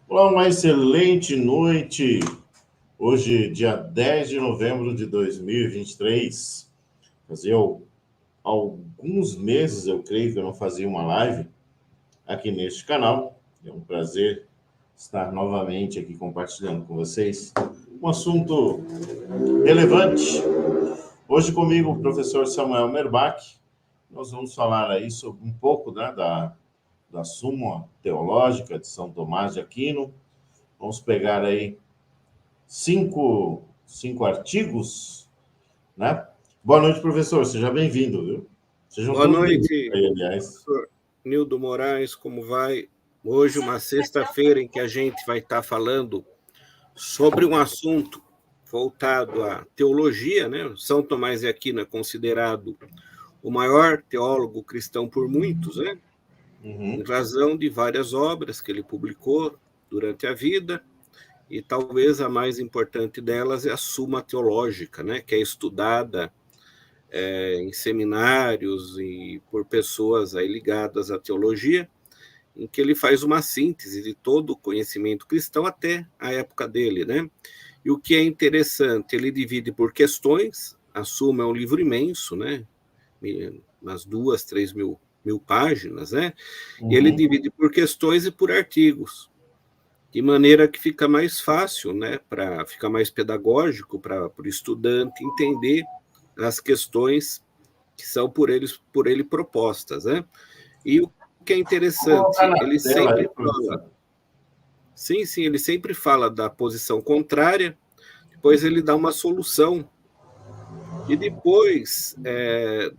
Olá, uma excelente noite. Hoje, dia 10 de novembro de 2023. Fazia alguns meses, eu creio, que eu não fazia uma live aqui neste canal. É um prazer estar novamente aqui compartilhando com vocês um assunto relevante. Hoje comigo o professor Samuel Merbach. Nós vamos falar aí sobre um pouco, né, da Súmula Teológica de São Tomás de Aquino. Vamos pegar aí cinco artigos, né? Boa noite, professor. Seja bem-vindo, viu? Sejam Boa todos bem-vindos noite, aí, aliás. professor Nildo Moraes, como vai? Hoje, uma sexta-feira em que a gente vai estar falando sobre um assunto voltado à teologia, né? São Tomás de Aquino é considerado o maior teólogo cristão por muitos, né? Em Uhum. razão de várias obras que ele publicou durante a vida, e talvez a mais importante delas é a Suma Teológica, né? Que é estudada em seminários e por pessoas aí ligadas à teologia, em que ele faz uma síntese de todo o conhecimento cristão até a época dele, né? E o que é interessante, ele divide por questões, a Suma é um livro imenso, né? Umas 2, 3 mil páginas, né? E ele Uhum. divide por questões e por artigos, de maneira que fica mais fácil, né? Fica mais pedagógico para o estudante entender as questões que são por ele propostas, né? E o que é Vou colocar interessante, na ele tela aí, sempre fala, professor. sim, ele sempre fala da posição contrária, depois ele dá uma solução, e depois,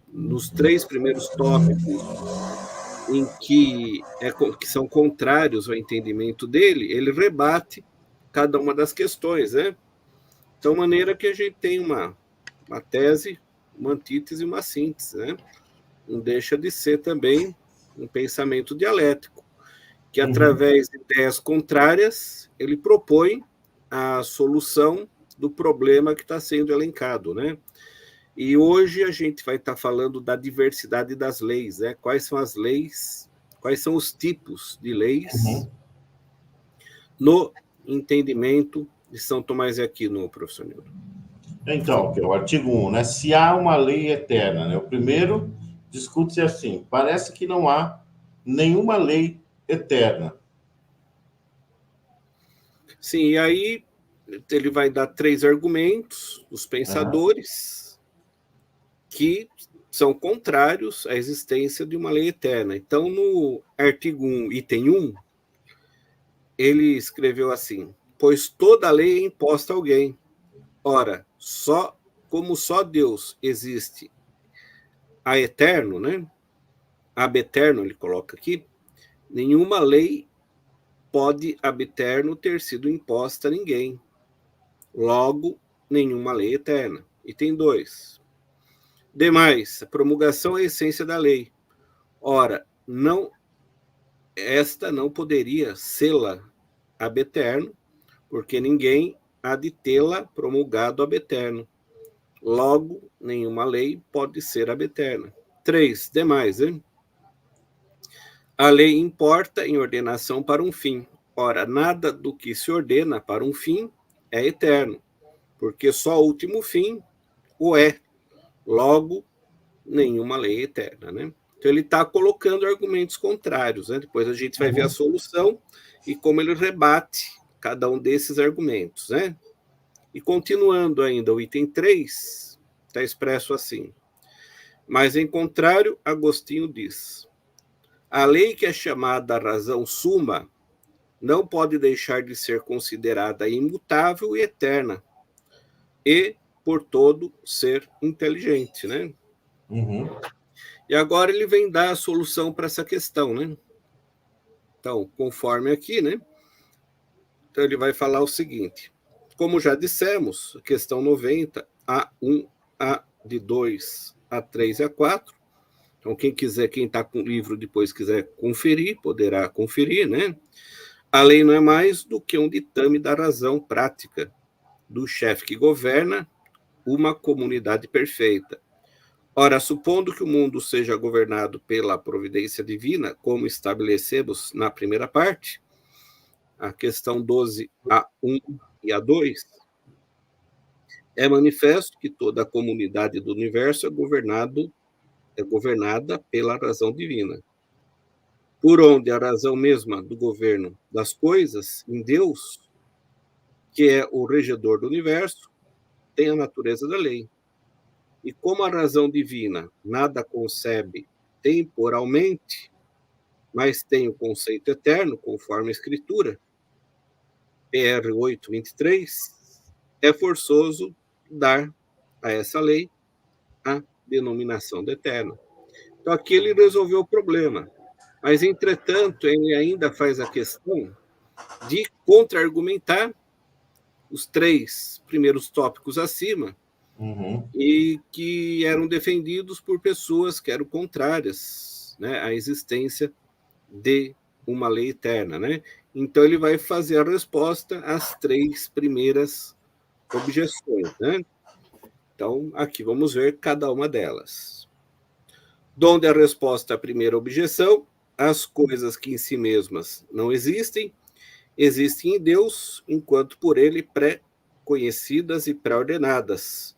nos 3 primeiros tópicos, que são contrários ao entendimento dele, ele rebate cada uma das questões, né? Então, maneira que a gente tem uma tese, uma antítese e uma síntese, né? Não deixa de ser também um pensamento dialético, que Uhum. através de ideias contrárias, ele propõe a solução do problema que está sendo elencado, né? E hoje a gente vai estar falando da diversidade das leis, né? Quais são as leis, quais são os tipos de leis Uhum. no entendimento de São Tomás de Aquino, professor Nildo. Então, que é o artigo 1, né? Se há uma lei eterna, né? O primeiro discute-se assim: parece que não há nenhuma lei eterna. Sim, e aí ele vai dar 3 argumentos dos Aham. pensadores que são contrários à existência de uma lei eterna. Então, no artigo 1, item 1, ele escreveu assim: pois toda lei é imposta a alguém. Ora, como só Deus existe a eterno, né? Ab eterno, ele coloca aqui, nenhuma lei pode ab eterno ter sido imposta a ninguém. Logo, nenhuma lei eterna. Item 2. Demais, a promulgação é a essência da lei. Ora, esta não poderia sê-la ab eterno, porque ninguém há de tê-la promulgado ab eterno. Logo, nenhuma lei pode ser ab eterna. 3. Demais, hein? A lei importa em ordenação para um fim. Ora, nada do que se ordena para um fim é eterno, porque só o último fim o é. Logo, nenhuma lei é eterna, né? Então ele está colocando argumentos contrários, né? Depois a gente vai ver a Uhum. solução e como ele rebate cada um desses argumentos, né? E continuando ainda, o item 3 está expresso assim: mas em contrário, Agostinho diz: a lei que é chamada razão suma não pode deixar de ser considerada imutável e eterna, e, por todo, ser inteligente, né? Uhum. E agora ele vem dar a solução para essa questão, né? Então, conforme aqui, né? Então ele vai falar o seguinte: como já dissemos, questão 90, A1, A de 2, A3 e A4. Então, quem quiser, quem está com o livro depois quiser conferir, poderá conferir, né? A lei não é mais do que um ditame da razão prática do chefe que governa uma comunidade perfeita. Ora, supondo que o mundo seja governado pela providência divina, como estabelecemos na primeira parte, a questão 12A1 e A2, é manifesto que toda a comunidade do universo é governada pela razão divina, por onde a razão mesma do governo das coisas, em Deus, que é o regedor do universo, tem a natureza da lei. E como a razão divina nada concebe temporalmente, mas tem o conceito eterno, conforme a Escritura, PR 8:23, é forçoso dar a essa lei a denominação de eterna. Então, aqui ele resolveu o problema. Mas, entretanto, ele ainda faz a questão de contra-argumentar os 3 primeiros tópicos acima, e que eram defendidos por pessoas que eram contrárias, né, à existência de uma lei eterna, né? Então, ele vai fazer a resposta às 3 primeiras objeções, né? Então, aqui vamos ver cada uma delas. Donde a resposta à primeira objeção: as coisas que em si mesmas não existem, existem em Deus, enquanto por ele pré-conhecidas e pré-ordenadas,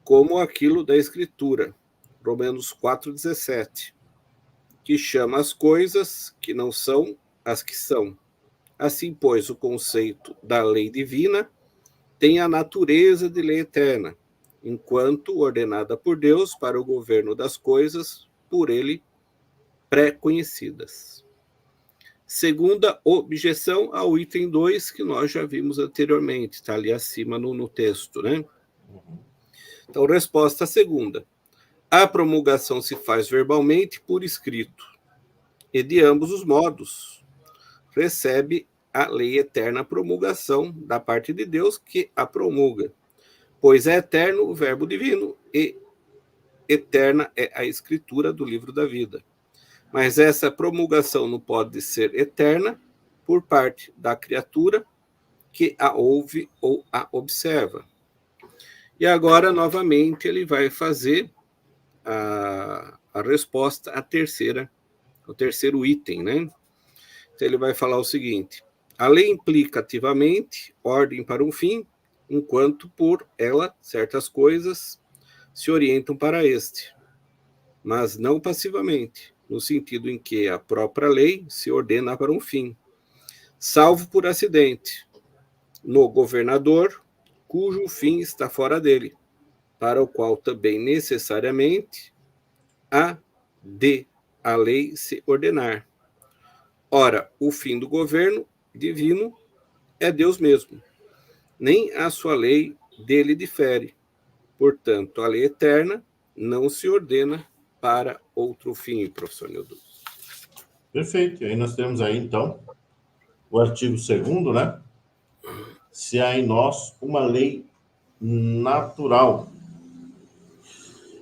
como aquilo da Escritura, Romanos 4:17, que chama as coisas que não são as que são. Assim, pois, o conceito da lei divina tem a natureza de lei eterna, enquanto ordenada por Deus para o governo das coisas, por ele pré-conhecidas. Segunda objeção ao item 2, que nós já vimos anteriormente, está ali acima no texto, né? Então, resposta segunda. A promulgação se faz verbalmente por escrito, e de ambos os modos recebe a lei eterna a promulgação da parte de Deus que a promulga, pois é eterno o verbo divino e eterna é a escritura do livro da vida. Mas essa promulgação não pode ser eterna por parte da criatura que a ouve ou a observa. E agora, novamente, ele vai fazer a resposta ao terceiro item, né? Então, ele vai falar o seguinte: a lei implica ativamente ordem para um fim, enquanto por ela certas coisas se orientam para este, mas não passivamente, no sentido em que a própria lei se ordena para um fim, salvo por acidente, no governador, cujo fim está fora dele, para o qual também necessariamente há de a lei se ordenar. Ora, o fim do governo divino é Deus mesmo, nem a sua lei dele difere. Portanto, a lei eterna não se ordena para outro fim, professor Nildo. Perfeito. E aí nós temos aí, então, o artigo 2º, né? Se há em nós uma lei natural.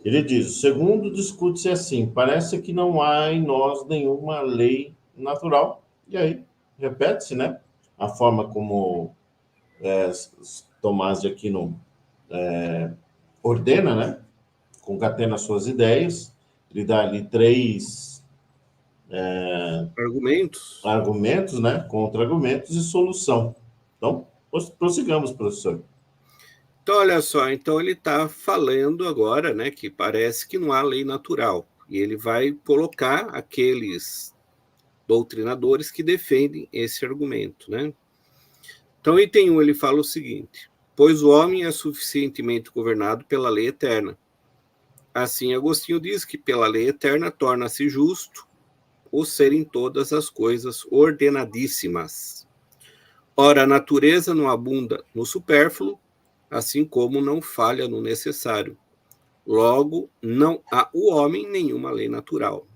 Ele diz: o segundo discute-se assim: parece que não há em nós nenhuma lei natural. E aí, repete-se, né? A forma como Tomás de Aquino ordena, né? Concatena suas ideias. Ele dá ali 3 argumentos, né? Contra-argumentos e solução. Então, prossigamos, professor. Então, olha só, então ele está falando agora, né, que parece que não há lei natural. E ele vai colocar aqueles doutrinadores que defendem esse argumento, né? Então, item 1, ele fala o seguinte: pois o homem é suficientemente governado pela lei eterna. Assim, Agostinho diz que pela lei eterna torna-se justo o ser em todas as coisas ordenadíssimas. Ora, a natureza não abunda no supérfluo, assim como não falha no necessário. Logo, não há o homem nenhuma lei natural.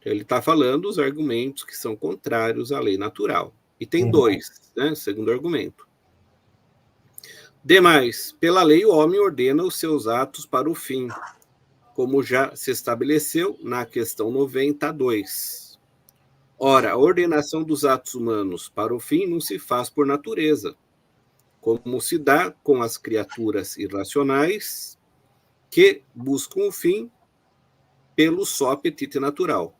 Ele está falando os argumentos que são contrários à lei natural. E tem 2, né? Segundo argumento. Demais, pela lei o homem ordena os seus atos para o fim, como já se estabeleceu na questão 92. Ora, a ordenação dos atos humanos para o fim não se faz por natureza, como se dá com as criaturas irracionais que buscam o fim pelo só apetite natural.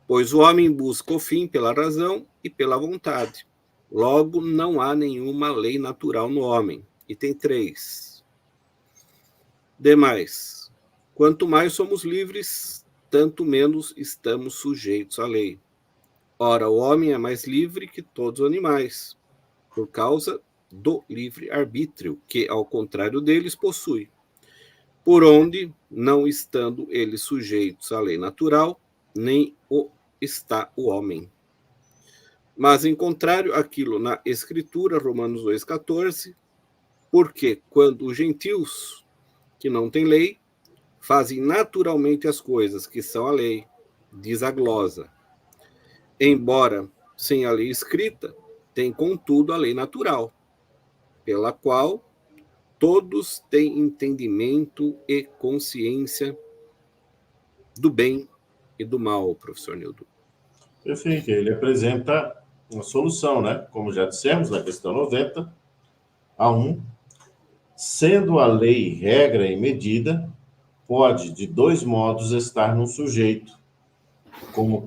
pois o homem busca o fim pela razão e pela vontade. Logo, não há nenhuma lei natural no homem. Item 3. Demais. Quanto mais somos livres, tanto menos estamos sujeitos à lei. Ora, o homem é mais livre que todos os animais, por causa do livre-arbítrio, que, ao contrário deles, possui. Por onde, não estando eles sujeitos à lei natural, nem o está o homem. Mas, em contrário, aquilo na Escritura, Romanos 2,14, porque quando os gentios, que não têm lei, fazem naturalmente as coisas que são a lei, diz a glosa. Embora sem a lei escrita, tem contudo a lei natural, pela qual todos têm entendimento e consciência do bem e do mal, professor Nildo. Perfeito. Ele apresenta uma solução, né? Como já dissemos na questão 90, a 1, sendo a lei regra e medida, pode de dois modos estar no sujeito, como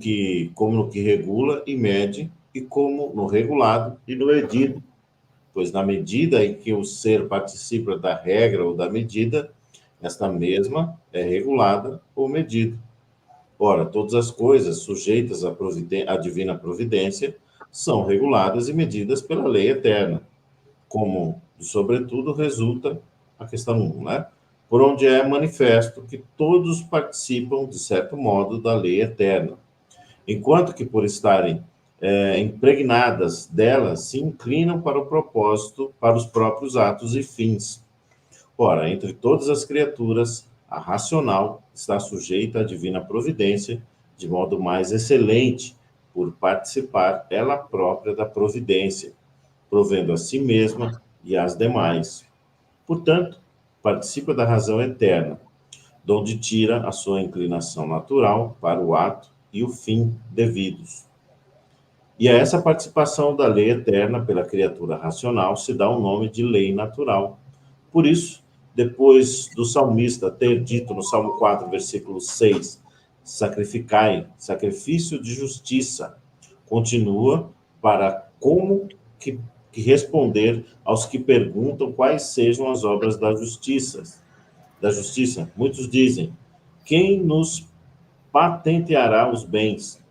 no que regula e mede, e como no regulado e no medido, pois na medida em que o ser participa da regra ou da medida, esta mesma é regulada ou medida. Ora, todas as coisas sujeitas à divina providência são reguladas e medidas pela lei eterna, como, sobretudo, resulta a questão 1, né? Por onde é manifesto que todos participam, de certo modo, da lei eterna, enquanto que, por estarem impregnadas dela, se inclinam para o propósito, para os próprios atos e fins. Ora, entre todas as criaturas, a racional está sujeita à divina providência de modo mais excelente, por participar ela própria da providência, provendo a si mesma e às demais. Portanto, participa da razão eterna, donde tira a sua inclinação natural para o ato e o fim devidos. E a essa participação da lei eterna pela criatura racional se dá o nome de lei natural. Por isso, depois do salmista ter dito no Salmo 4, versículo 6, sacrificai, sacrifício de justiça, continua para como que responder aos que perguntam quais sejam as obras da justiça. Muitos dizem, quem nos patenteará os bens?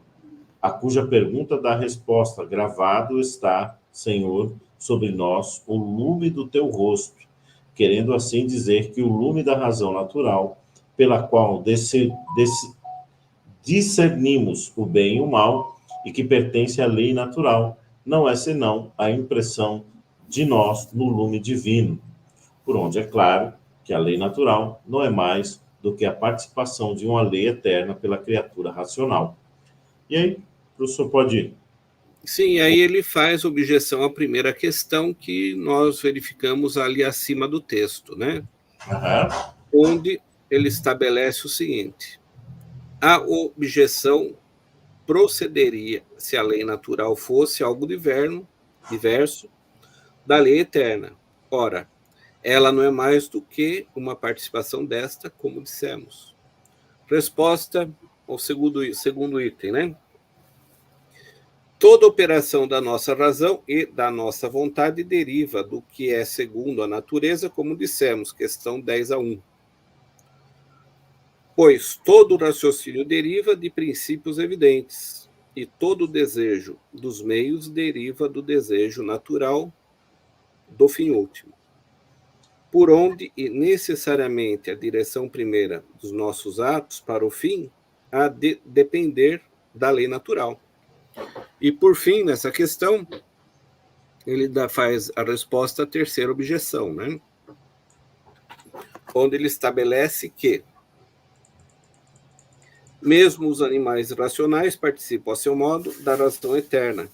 A cuja pergunta dá resposta, gravado está, Senhor, sobre nós o lume do teu rosto, querendo assim dizer que o lume da razão natural, pela qual discernimos o bem e o mal, e que pertence à lei natural, não é senão a impressão de nós no lume divino, por onde é claro que a lei natural não é mais do que a participação de uma lei eterna pela criatura racional. E aí, o professor pode ir. Sim, aí ele faz objeção à primeira questão que nós verificamos ali acima do texto, né? Uhum. Onde ele estabelece o seguinte: a objeção procederia se a lei natural fosse algo diverso da lei eterna. Ora, ela não é mais do que uma participação desta, como dissemos. Resposta ao segundo item, né? Toda operação da nossa razão e da nossa vontade deriva do que é segundo a natureza, como dissemos, questão 10-1. Pois todo raciocínio deriva de princípios evidentes, e todo desejo dos meios deriva do desejo natural do fim último, por onde e necessariamente a direção primeira dos nossos atos para o fim há de depender da lei natural. E por fim, nessa questão, ele faz a resposta à terceira objeção, né? Onde ele estabelece que mesmo os animais racionais participam, a seu modo, da razão eterna,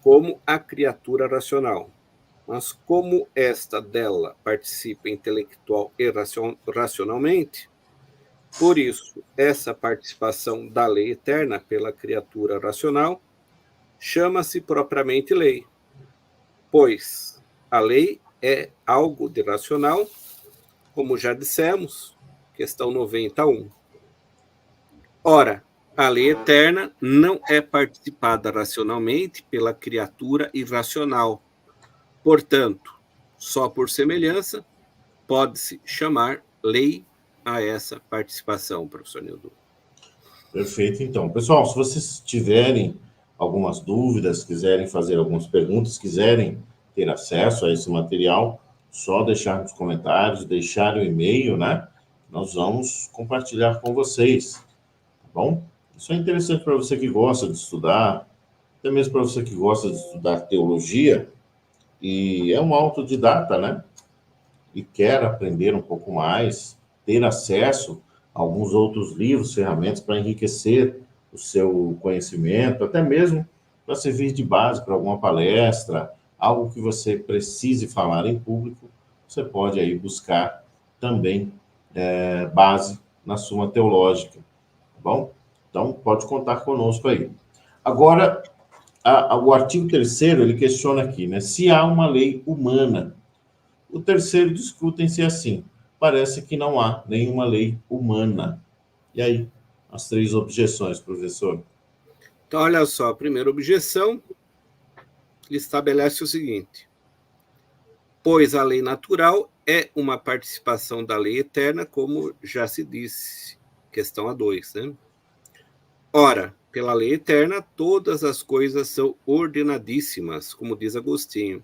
como a criatura racional. Mas como esta dela participa intelectual e racionalmente, por isso, essa participação da lei eterna pela criatura racional chama-se propriamente lei, pois a lei é algo de racional, como já dissemos, questão 91. Ora, A lei eterna não é participada racionalmente pela criatura irracional. Portanto, só por semelhança, pode-se chamar lei a essa participação, professor Nildo. Perfeito, então. Pessoal, se vocês tiverem algumas dúvidas, quiserem fazer algumas perguntas, quiserem ter acesso a esse material, só deixar nos comentários, deixar o e-mail, né? Nós vamos compartilhar com vocês, tá bom? Isso é interessante para você que gosta de estudar, até mesmo para você que gosta de estudar teologia, e é um autodidata, né? E quer aprender um pouco mais, ter acesso a alguns outros livros, ferramentas para enriquecer o seu conhecimento, até mesmo para servir de base para alguma palestra, algo que você precise falar em público, você pode aí buscar também base na Suma Teológica, tá bom? Então, pode contar conosco aí. Agora, o artigo 3º, ele questiona aqui, né? Se há uma lei humana. O 3º discutem-se assim. Parece que não há nenhuma lei humana. E aí, as 3 objeções, professor? Então, olha só, a primeira objeção, ele estabelece o seguinte: pois a lei natural é uma participação da lei eterna, como já se disse, questão A2, né? Ora, pela lei eterna, todas as coisas são ordenadíssimas, como diz Agostinho.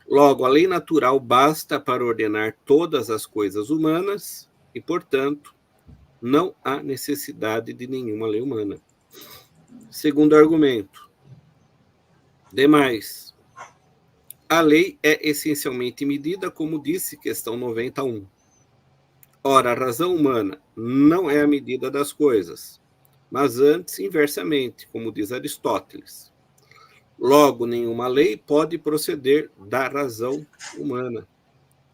Logo, a lei natural basta para ordenar todas as coisas humanas e, portanto, não há necessidade de nenhuma lei humana. Segundo argumento. Demais, a lei é essencialmente medida, como disse questão 91. Ora, a razão humana não é a medida das coisas, mas antes inversamente, como diz Aristóteles. Logo, nenhuma lei pode proceder da razão humana.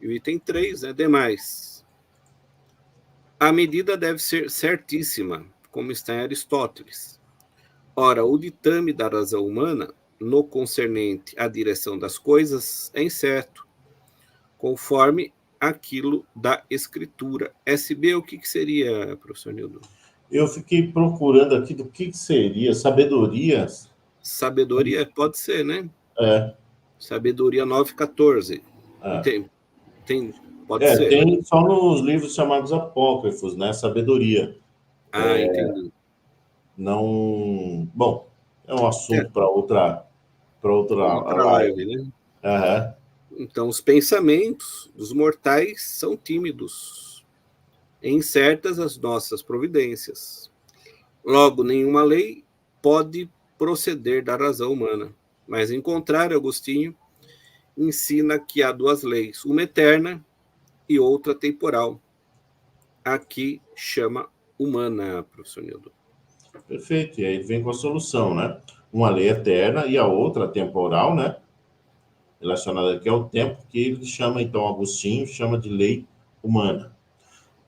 E o item 3, demais. A medida deve ser certíssima, como está em Aristóteles. Ora, o ditame da razão humana, no concernente à direção das coisas, é incerto, conforme aquilo da Escritura. SB, o que seria, professor Nildo? Eu fiquei procurando aqui do que seria sabedoria. Sabedoria pode ser, né? É. Sabedoria 9,14. Pode ser. Tem só nos livros chamados apócrifos, né? Sabedoria. Entendi. Não. Bom, é um assunto para outra live, né? Uhum. Então, os pensamentos dos mortais são tímidos, incertas as nossas providências. Logo, nenhuma lei pode proceder da razão humana. Mas, em contrário, Agostinho ensina que há 2 leis, uma eterna e outra temporal. Aqui chama humana, professor Nildo. Perfeito, e aí vem com a solução, né? Uma lei eterna e a outra temporal, né? Relacionada aqui ao tempo, que ele chama, então, Agostinho, chama de lei humana.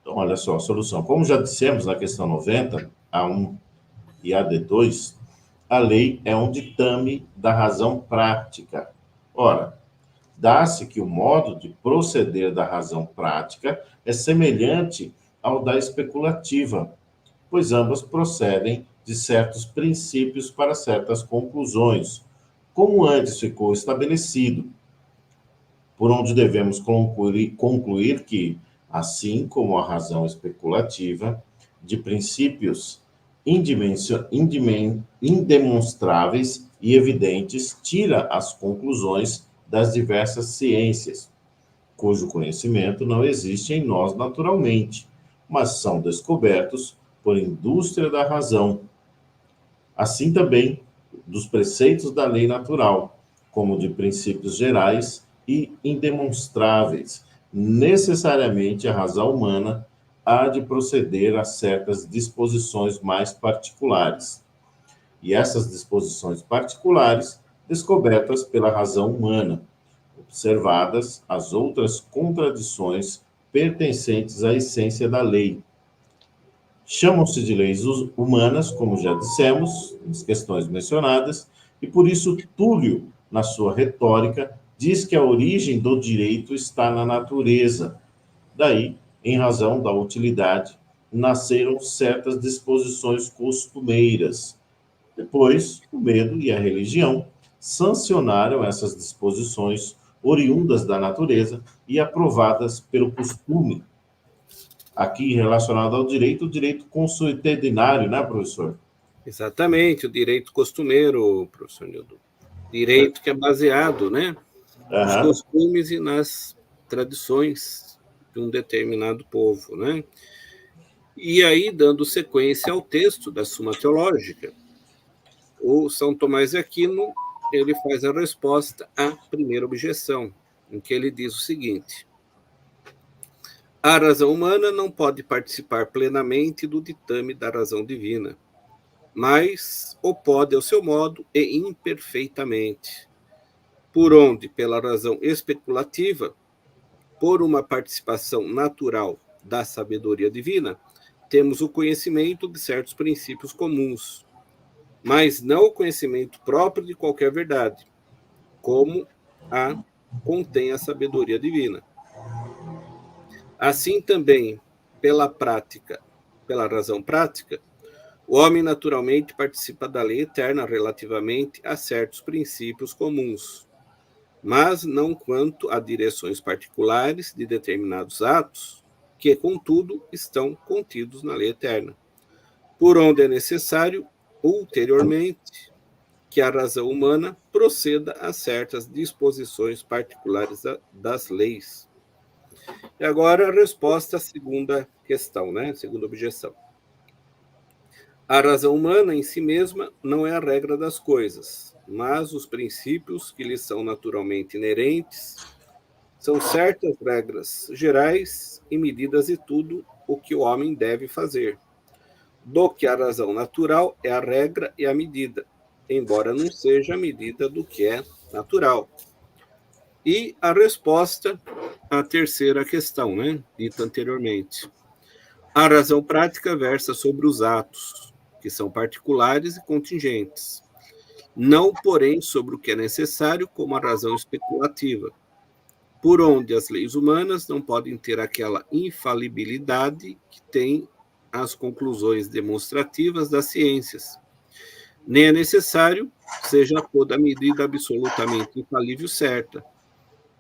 Então, olha só a solução. Como já dissemos na questão 90, A1 e AD2, a lei é um ditame da razão prática. Ora, dá-se que o modo de proceder da razão prática é semelhante ao da especulativa, pois ambas procedem de certos princípios para certas conclusões, como antes ficou estabelecido, por onde devemos concluir que, assim como a razão especulativa, de princípios indemonstráveis e evidentes, tira as conclusões das diversas ciências, cujo conhecimento não existe em nós naturalmente, mas são descobertos por indústria da razão. Assim também dos preceitos da lei natural, como de princípios gerais e indemonstráveis. Necessariamente a razão humana há de proceder a certas disposições mais particulares. E essas disposições particulares, descobertas pela razão humana, observadas as outras contradições pertencentes à essência da lei. Chamam-se de leis humanas, como já dissemos, nas questões mencionadas, e por isso Túlio, na sua retórica, diz que a origem do direito está na natureza. Daí, em razão da utilidade nasceram certas disposições costumeiras. Depois, o medo e a religião sancionaram essas disposições oriundas da natureza e aprovadas pelo costume. Aqui, relacionado ao direito, o direito consuetudinário, né, professor? Exatamente, o direito costumeiro, professor Nildo. Direito que é baseado, né, nos Aham. costumes e nas tradições de um determinado povo, né? E aí, dando sequência ao texto da Suma Teológica, o São Tomás de Aquino, ele faz a resposta à primeira objeção, em que ele diz o seguinte: a razão humana não pode participar plenamente do ditame da razão divina, mas o pode ao seu modo e imperfeitamente, por onde, pela razão especulativa, por uma participação natural da sabedoria divina, temos o conhecimento de certos princípios comuns, mas não o conhecimento próprio de qualquer verdade, como a contém a sabedoria divina. Assim também, pela razão prática, o homem naturalmente participa da lei eterna relativamente a certos princípios comuns, mas não quanto a direções particulares de determinados atos, que, contudo, estão contidos na lei eterna, por onde é necessário, ulteriormente, que a razão humana proceda a certas disposições particulares das leis. E agora a resposta à segunda questão, né? Segunda objeção. A razão humana em si mesma não é a regra das coisas, mas os princípios que lhe são naturalmente inerentes são certas regras gerais e medidas de tudo o que o homem deve fazer, do que a razão natural é a regra e a medida, embora não seja a medida do que é natural. E a resposta à terceira questão, né, dita anteriormente. A razão prática versa sobre os atos, que são particulares e contingentes, não, porém, sobre o que é necessário, como a razão especulativa, por onde as leis humanas não podem ter aquela infalibilidade que tem as conclusões demonstrativas das ciências. Nem é necessário seja toda medida absolutamente infalível certa,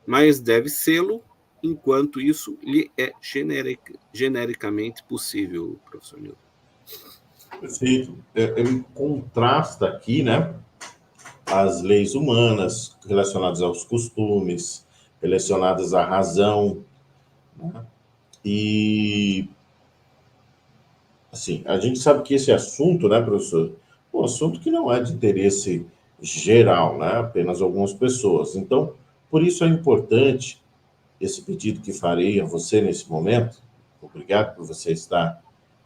mas deve sê-lo enquanto isso lhe é genericamente possível, professor Nilton. Perfeito. Ele contrasta aqui, né, as leis humanas relacionadas aos costumes, relacionadas à razão, né? E assim, a gente sabe que esse assunto, né, professor, é um assunto que não é de interesse geral, né, apenas algumas pessoas. Então, por isso é importante esse pedido que farei a você nesse momento. Obrigado por você estar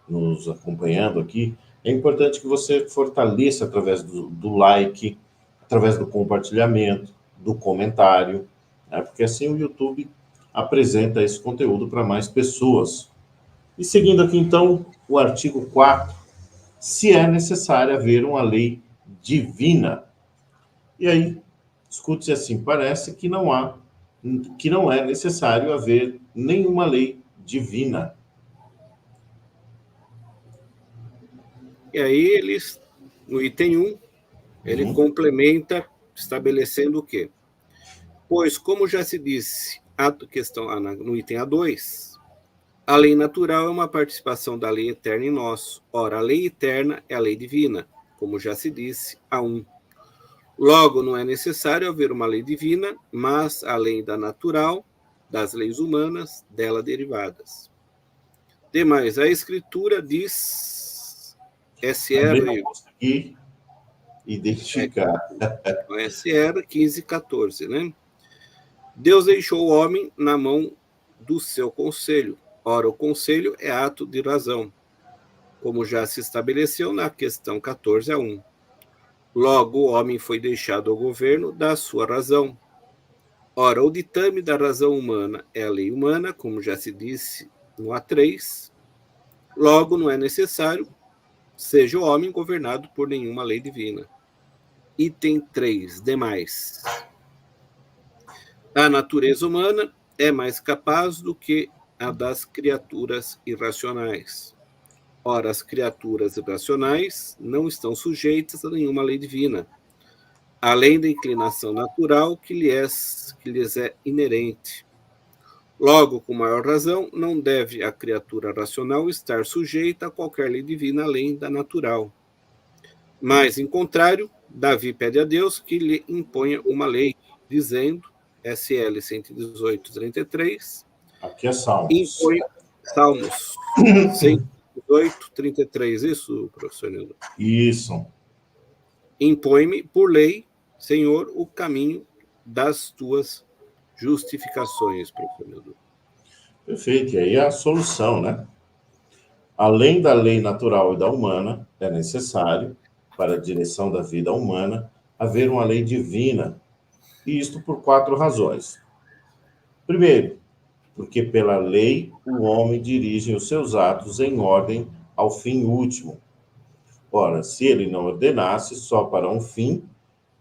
nos acompanhando aqui. É importante que você fortaleça através do like, através do compartilhamento, do comentário, né? Porque assim o YouTube apresenta esse conteúdo para mais pessoas. E seguindo aqui, então, o artigo 4, se é necessário haver uma lei divina. E aí, escute-se assim, parece que não é necessário haver nenhuma lei divina. E aí eles, no item 1, ele complementa estabelecendo o quê? Pois, como já se disse, no item A2, a lei natural é uma participação da lei eterna em nós. Ora, a lei eterna é a lei divina, como já se disse, A1. Logo, não é necessário haver uma lei divina, mas a lei da natural, das leis humanas, dela derivadas. Demais, a Escritura diz, Também não SR, consegui identificar. SR 15:14, né? Deus deixou o homem na mão do seu conselho. Ora, o conselho é ato de razão, como já se estabeleceu na questão 14:1. Logo, o homem foi deixado ao governo da sua razão. Ora, o ditame da razão humana é a lei humana, como já se disse no A3. Logo, não é necessário seja o homem governado por nenhuma lei divina. Item 3, demais. A natureza humana é mais capaz do que a das criaturas irracionais. Ora, as criaturas irracionais não estão sujeitas a nenhuma lei divina, além da inclinação natural que lhes é inerente. Logo, com maior razão, não deve a criatura racional estar sujeita a qualquer lei divina além da natural. Mas, em contrário, Davi pede a Deus que lhe imponha uma lei, dizendo, SL 118:33, Aqui é Salmos. impõe Salmos 118:33, isso, professor Nildo? Isso. Impõe-me por lei, Senhor, o caminho das tuas justificações, professor Nildo. Perfeito. E aí é a solução, né? Além da lei natural e da humana, é necessário, para a direção da vida humana, haver uma lei divina. E isto por 4 razões. Primeiro, porque pela lei o homem dirige os seus atos em ordem ao fim último. Ora, se ele não ordenasse só para um fim,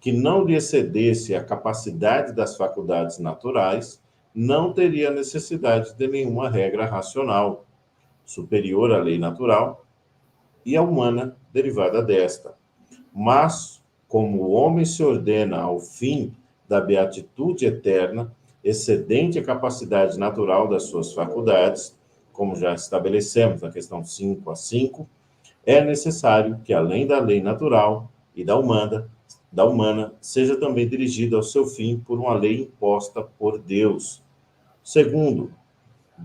que não lhe excedesse a capacidade das faculdades naturais, não teria necessidade de nenhuma regra racional, superior à lei natural e à humana derivada desta. Mas, como o homem se ordena ao fim da beatitude eterna, excedente a capacidade natural das suas faculdades, como já estabelecemos na questão 5 a 5, é necessário que, além da lei natural e da humana, seja também dirigido ao seu fim por uma lei imposta por Deus. Segundo,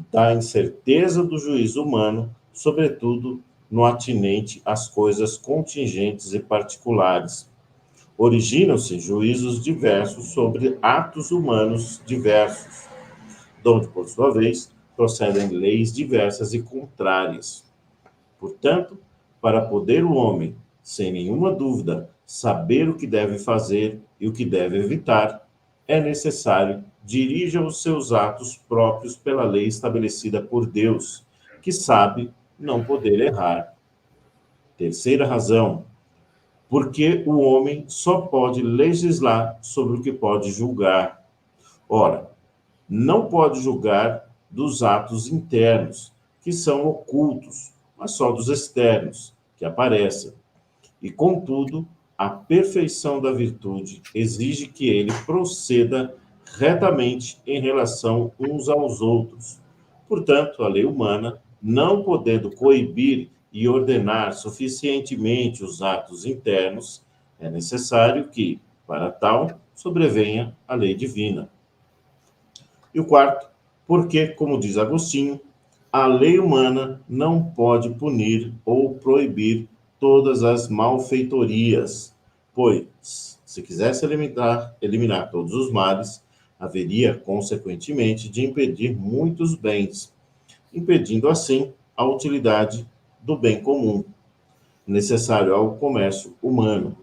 da incerteza do juízo humano, sobretudo no atinente às coisas contingentes e particulares. Originam-se juízos diversos sobre atos humanos diversos, donde, por sua vez, procedem leis diversas e contrárias. Portanto, para poder o homem, sem nenhuma dúvida, saber o que deve fazer e o que deve evitar, é necessário dirija os seus atos próprios pela lei estabelecida por Deus, que sabe não poder errar. Terceira razão, porque o homem só pode legislar sobre o que pode julgar. Ora, não pode julgar dos atos internos, que são ocultos, mas só dos externos, que aparecem. E, contudo, a perfeição da virtude exige que ele proceda retamente em relação uns aos outros. Portanto, a lei humana, não podendo coibir e ordenar suficientemente os atos internos, é necessário que, para tal, sobrevenha a lei divina. E o quarto, porque, como diz Agostinho, a lei humana não pode punir ou proibir todas as malfeitorias, pois, se quisesse eliminar todos os males, haveria, consequentemente, de impedir muitos bens, impedindo assim a utilidade do bem comum, necessário ao comércio humano,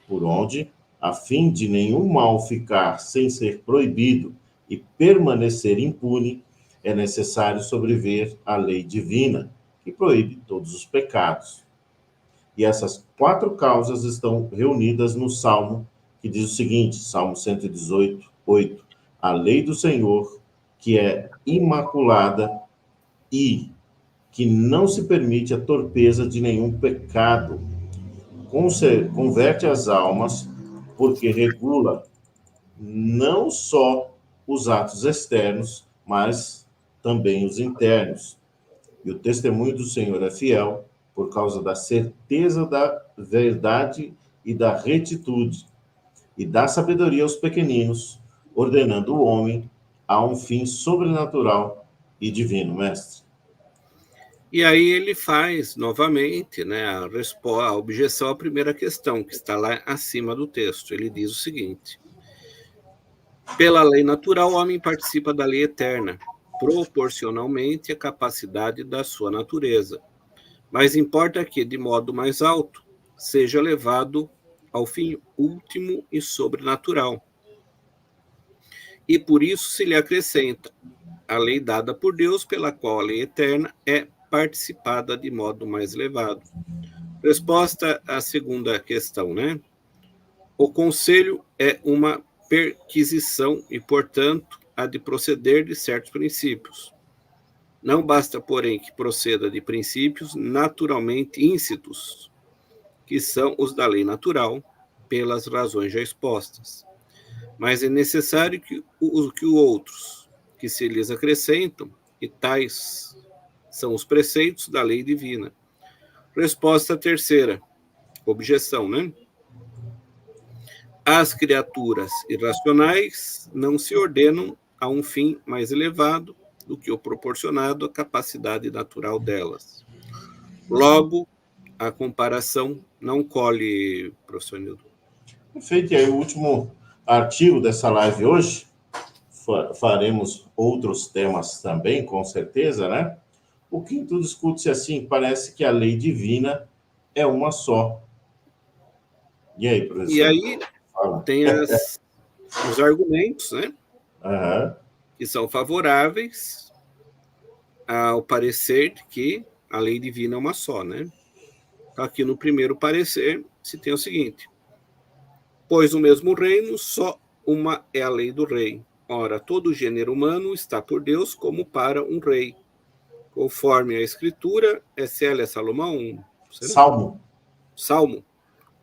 por onde, a fim de nenhum mal ficar sem ser proibido e permanecer impune, é necessário sobreviver à lei divina, que proíbe todos os pecados. E essas 4 causas estão reunidas no Salmo, que diz o seguinte, Salmo 118:8, a lei do Senhor, que é imaculada e que não se permite a torpeza de nenhum pecado, converte as almas, porque regula não só os atos externos, mas também os internos. E o testemunho do Senhor é fiel por causa da certeza da verdade e da retitude, e dá sabedoria aos pequeninos, ordenando o homem a um fim sobrenatural e divino, mestre. E aí ele faz novamente, né, a objeção à primeira questão, que está lá acima do texto. Ele diz o seguinte: pela lei natural, o homem participa da lei eterna, proporcionalmente à capacidade da sua natureza. Mas importa que, de modo mais alto, seja levado ao fim último e sobrenatural. E por isso se lhe acrescenta a lei dada por Deus, pela qual a lei eterna é participada de modo mais elevado. Resposta à segunda questão, né? O conselho é uma perquisição e, portanto, há de proceder de certos princípios. Não basta, porém, que proceda de princípios naturalmente íncitos, que são os da lei natural, pelas razões já expostas. Mas é necessário que outros, que se lhes acrescentam, e tais são os preceitos da lei divina. Resposta terceira, objeção, né? As criaturas irracionais não se ordenam a um fim mais elevado do que o proporcionado à capacidade natural delas. Logo, a comparação não colhe, professor Nildo. Perfeito. E aí, o último artigo dessa live hoje, faremos outros temas também, com certeza, né? O quinto discute-se assim: parece que a lei divina é uma só. E aí, E professor? aí Fala. tem os argumentos, né, Aham. que são favoráveis ao parecer de que a lei divina é uma só, né? Aqui no primeiro parecer se tem o seguinte: pois no mesmo reino só uma é a lei do rei. Ora, todo o gênero humano está por Deus como para um rei. Conforme a escritura, é Célia Salomão, será? Salmo. Salmo Salmo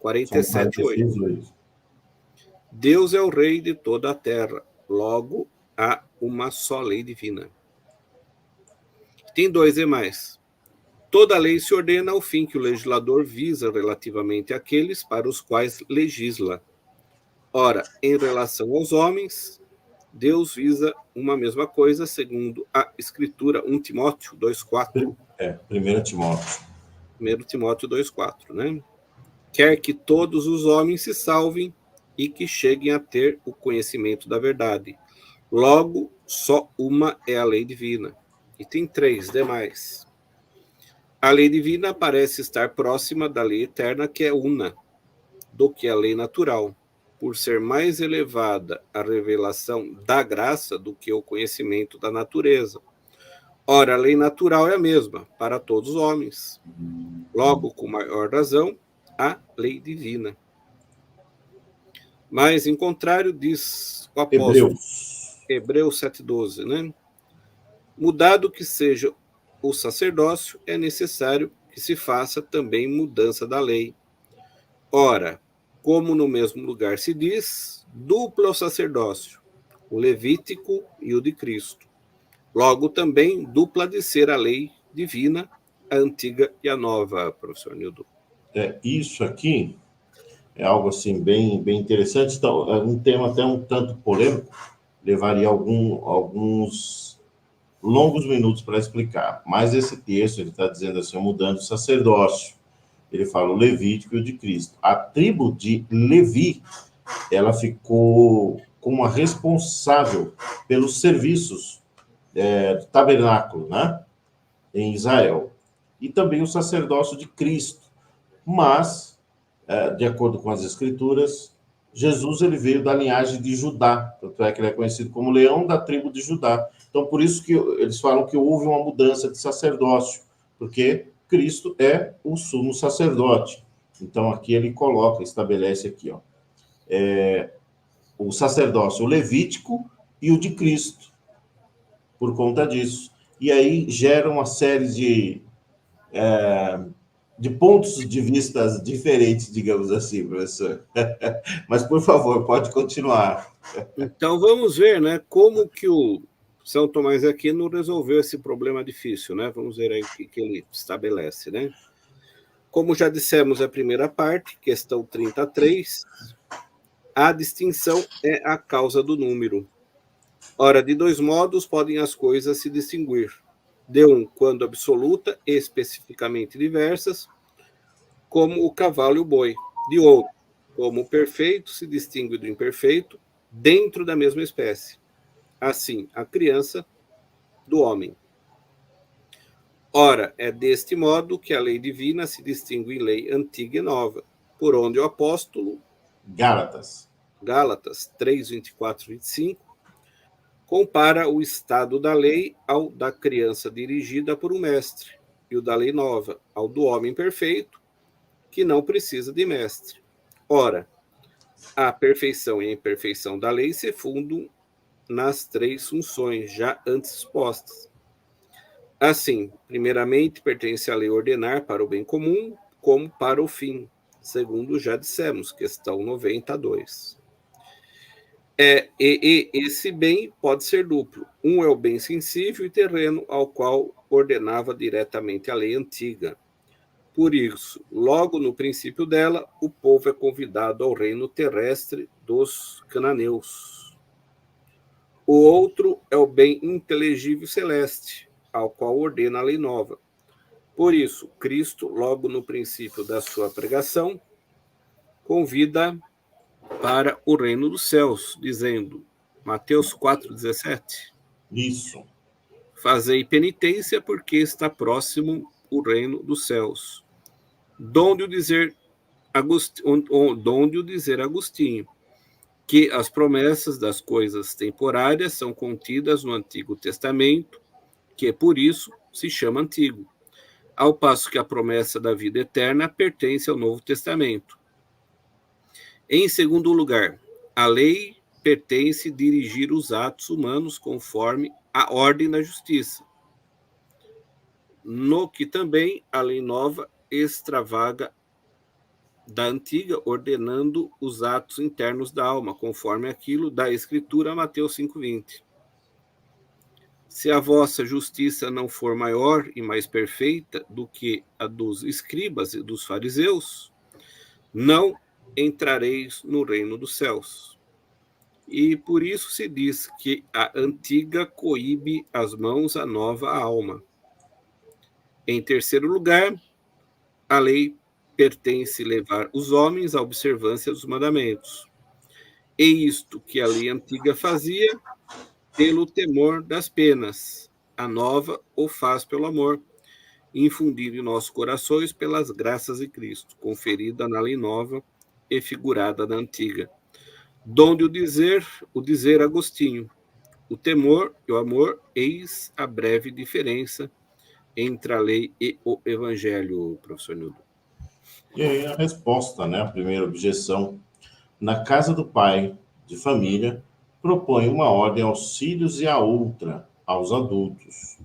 47:8. 46, 8. Deus é o rei de toda a terra. Logo, há uma só lei divina. Tem dois demais. Toda lei se ordena ao fim que o legislador visa relativamente àqueles para os quais legisla. Ora, em relação aos homens, Deus visa uma mesma coisa, segundo a Escritura, 1 Timóteo 2,4. 1 Timóteo. 1 Timóteo 2,4, né? Quer que todos os homens se salvem e que cheguem a ter o conhecimento da verdade. Logo, só uma é a lei divina. E tem três demais. A lei divina parece estar próxima da lei eterna, que é una, do que a lei natural, por ser mais elevada a revelação da graça do que o conhecimento da natureza. Ora, a lei natural é a mesma para todos os homens. Logo, com maior razão, a lei divina. Mas, em contrário, diz o apóstolo, Hebreus. Hebreus 7,12, né? Mudado que seja o sacerdócio, é necessário que se faça também mudança da lei. Ora, como no mesmo lugar se diz, duplo é o sacerdócio, o levítico e o de Cristo. Logo também dupla de ser a lei divina, a antiga e a nova, professor Nildo. Isso aqui é algo assim bem interessante. Então, é um tema até um tanto polêmico, levaria alguns longos minutos para explicar. Mas esse texto ele está dizendo assim, mudando o sacerdócio. Ele fala o Levítico e o de Cristo. A tribo de Levi, ela ficou como a responsável pelos serviços do tabernáculo, né, em Israel. E também o sacerdócio de Cristo. Mas, de acordo com as escrituras, Jesus ele veio da linhagem de Judá, tanto é que ele é conhecido como leão da tribo de Judá. Então, por isso que eles falam que houve uma mudança de sacerdócio, porque Cristo é o sumo sacerdote. Então, aqui ele coloca, estabelece aqui, ó, o sacerdócio levítico e o de Cristo, por conta disso. E aí gera uma série de pontos de vista diferentes, digamos assim, professor. Mas, por favor, pode continuar. Então vamos ver, né, como que o São Tomás de Aquino resolveu esse problema difícil, né? Vamos ver aí o que ele estabelece, né? Como já dissemos a primeira parte, questão 33, a distinção é a causa do número. Ora, de dois modos podem as coisas se distinguir. De um, quando absoluta e especificamente diversas, como o cavalo e o boi. De outro, como o perfeito se distingue do imperfeito dentro da mesma espécie. Assim, a criança do homem. Ora, é deste modo que a lei divina se distingue em lei antiga e nova, por onde o apóstolo, Gálatas. Gálatas 3, 24 e 25, compara o estado da lei ao da criança dirigida por um mestre, e o da lei nova ao do homem perfeito, que não precisa de mestre. Ora, a perfeição e a imperfeição da lei se fundam nas três funções já antes expostas. Assim, primeiramente, pertence à lei ordenar para o bem comum, como para o fim, segundo já dissemos, questão 92. E esse bem pode ser duplo. Um é o bem sensível e terreno, ao qual ordenava diretamente a lei antiga. Por isso, logo no princípio dela, o povo é convidado ao reino terrestre dos cananeus. O outro é o bem inteligível celeste, ao qual ordena a lei nova. Por isso, Cristo, logo no princípio da sua pregação, convida para o reino dos céus, dizendo, Mateus 4,17, Isso. fazei penitência, porque está próximo o reino dos céus. Donde o dizer Agostinho, que as promessas das coisas temporárias são contidas no Antigo Testamento, que por isso se chama Antigo, ao passo que a promessa da vida eterna pertence ao Novo Testamento. Em segundo lugar, a lei pertence dirigir os atos humanos conforme a ordem da justiça, no que também a lei nova extravaga da antiga, ordenando os atos internos da alma, conforme aquilo da Escritura, Mateus 5,20. Se a vossa justiça não for maior e mais perfeita do que a dos escribas e dos fariseus, não entrareis no reino dos céus. E por isso se diz que a antiga coíbe as mãos à nova alma. Em terceiro lugar, a lei pertence levar os homens à observância dos mandamentos. E isto que a lei antiga fazia, pelo temor das penas, a nova o faz pelo amor, infundido em nossos corações pelas graças de Cristo, conferida na lei nova e figurada na antiga. Donde o dizer Agostinho, o temor e o amor, eis a breve diferença entre a lei e o evangelho, professor Nildo. E aí a resposta, né? A primeira objeção. Na casa do pai de família, propõe uma ordem aos filhos e a outra aos adultos.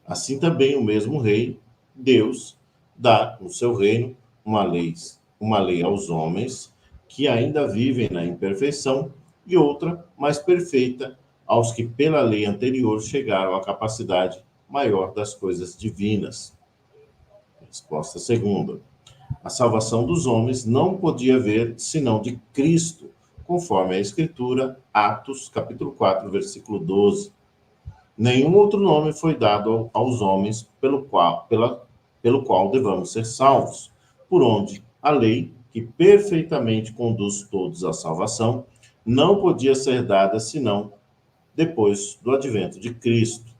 Assim também o mesmo rei, Deus, dá no seu reino uma lei aos homens que ainda vivem na imperfeição e outra mais perfeita aos que pela lei anterior chegaram à capacidade maior das coisas divinas. Resposta segunda. A salvação dos homens não podia vir senão de Cristo, conforme a Escritura, Atos, capítulo 4, versículo 12. Nenhum outro nome foi dado aos homens pelo qual devamos ser salvos, por onde a lei, que perfeitamente conduz todos à salvação, não podia ser dada senão depois do advento de Cristo.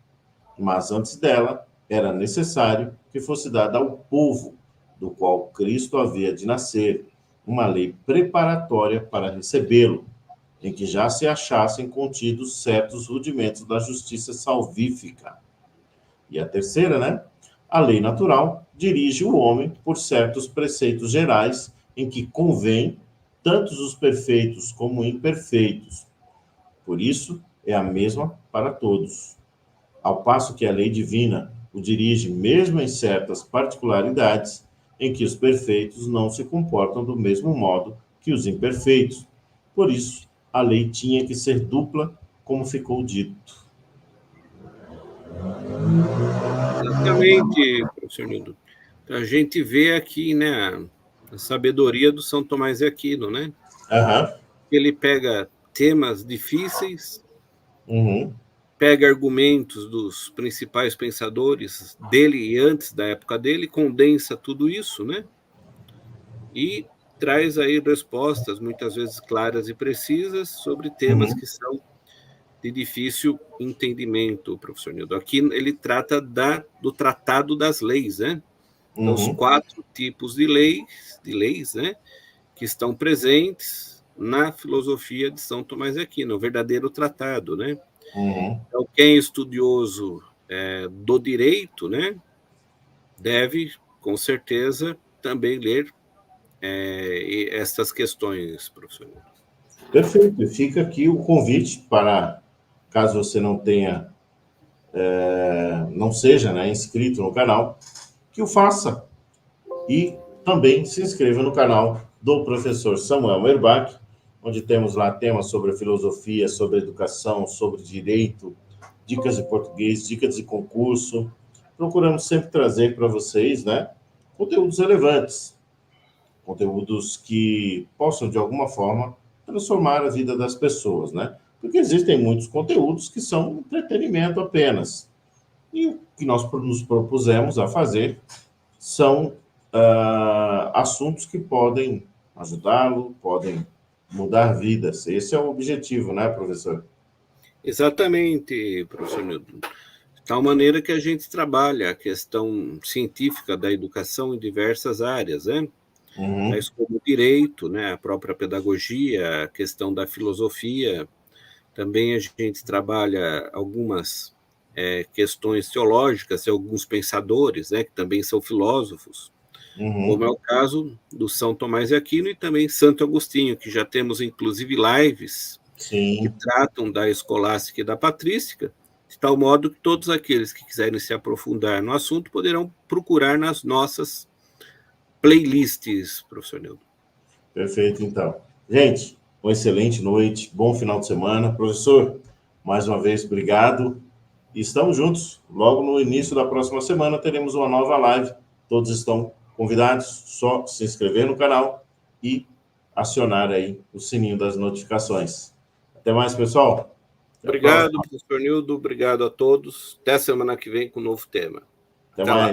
Mas antes dela, era necessário que fosse dada ao povo, do qual Cristo havia de nascer, uma lei preparatória para recebê-lo, em que já se achassem contidos certos rudimentos da justiça salvífica. E a terceira, né? A lei natural dirige o homem por certos preceitos gerais em que convém tanto os perfeitos como imperfeitos. Por isso, é a mesma para todos. Ao passo que a lei divina o dirige mesmo em certas particularidades em que os perfeitos não se comportam do mesmo modo que os imperfeitos. Por isso, a lei tinha que ser dupla, como ficou dito. Exatamente, professor Nildo. A gente vê aqui, né, a sabedoria do São Tomás de Aquino, né? Aham. Ele pega temas difíceis, Uhum. pega argumentos dos principais pensadores dele e antes da época dele, condensa tudo isso, né? E traz aí respostas, muitas vezes claras e precisas, sobre temas Uhum. que são de difícil entendimento, professor Nildo. Aqui ele trata do tratado das leis, né? Então, os Uhum. 4 tipos de leis, né, que estão presentes na filosofia de São Tomás de Aquino, o verdadeiro tratado, né? Uhum. Então, quem é estudioso do direito, né, deve, com certeza, também ler essas questões, professor. Perfeito. E fica aqui o convite para, caso você não tenha não seja, né, inscrito no canal, que o faça. E também se inscreva no canal do professor Samuel Merbach, onde temos lá temas sobre filosofia, sobre educação, sobre direito, dicas de português, dicas de concurso. Procuramos sempre trazer para vocês, né, conteúdos relevantes, conteúdos que possam, de alguma forma, transformar a vida das pessoas, né? Porque existem muitos conteúdos que são entretenimento apenas. E o que nós nos propusemos a fazer são assuntos que podem ajudá-lo, podem mudar vidas. Esse é o objetivo, né, professor? Exatamente, professor Newton. De tal maneira que a gente trabalha a questão científica da educação em diversas áreas, né? Tais como o direito, né, a própria pedagogia, a questão da filosofia. Também a gente trabalha algumas questões teológicas, alguns pensadores, né, que também são filósofos, como é o caso do São Tomás de Aquino e também Santo Agostinho, que já temos inclusive lives que tratam da escolástica e da patrística, de tal modo que todos aqueles que quiserem se aprofundar no assunto poderão procurar nas nossas playlists, professor Nildo. Perfeito, então. Gente, uma excelente noite, bom final de semana. Professor, mais uma vez, obrigado. E estamos juntos. Logo no início da próxima semana teremos uma nova live. Todos estão convidados, só se inscrever no canal e acionar aí o sininho das notificações. Até mais, pessoal. Obrigado, professor Nildo. Obrigado a todos. Até semana que vem com um novo tema. Até mais.